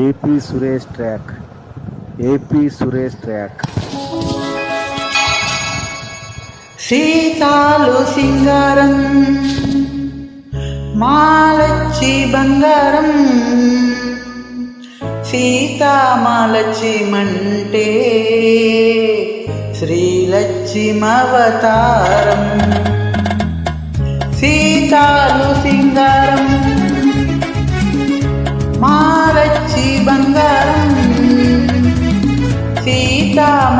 AP Suresh track AP Suresh track. సీతాలు సింగారం మాలచ్చి బంగారం సీతామాలచ్చిమంటే శ్రీలక్ష్మవతారం. సీతాలు సింగారం మాలచ్చి బంగారం సీతామాలచ్చిమంటే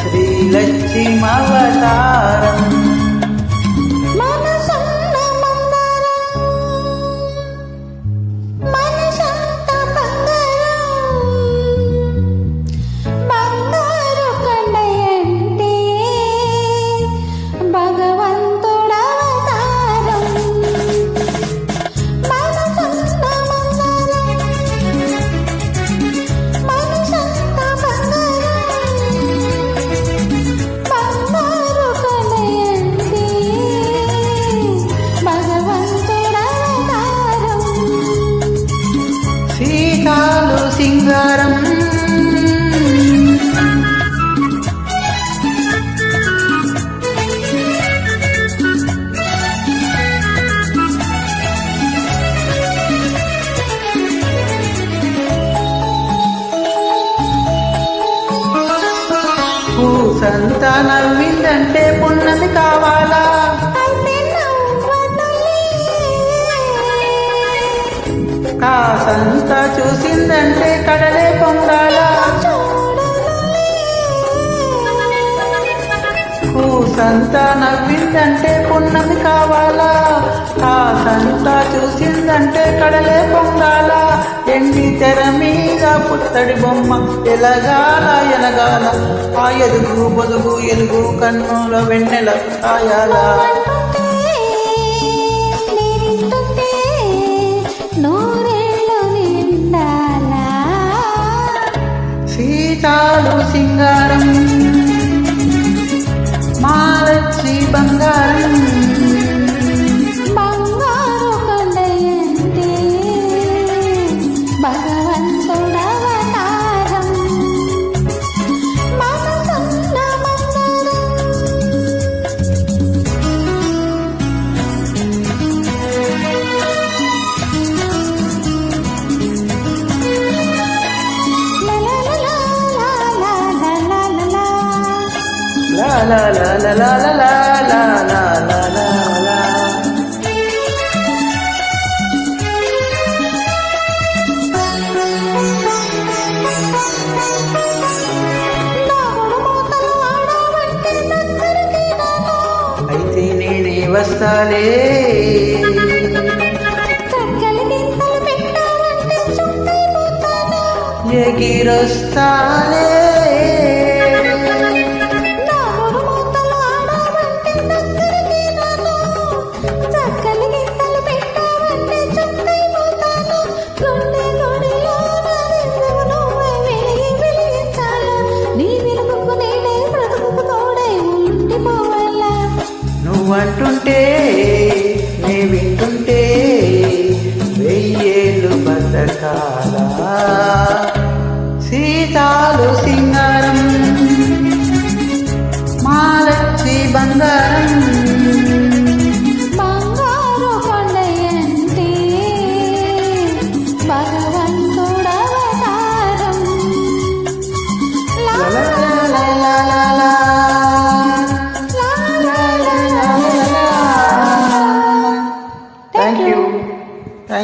శ్రీలక్ష్మవతారం. సీతాలు సింగారం పూసంత నవ్విందంటే పున్నమి కావాలా, కాసంత చూసిందంటే కడలే పొంగాలా, కూసంత నవ్విందంటే పున్నమి కావాలా, కాసంత చూసిందంటే కడలే పొంగాలా. ఎండి తెర మీద పుత్తడి బొమ్మ ఎలగాల ఎలగాల, ఆ ఎదుగు పొదుగు ఎలుగు కన్నుల వెన్నెల కాయాలా. సీతాలు సింగారం మాలచ్చి బంగారం బంగారు కొండయంటే భగవంతుడవతారం. మనసున్న మందరం la la la la la la la la la la la la. అయితే నేనే వస్తాలే, ఎగిరొస్తాలే.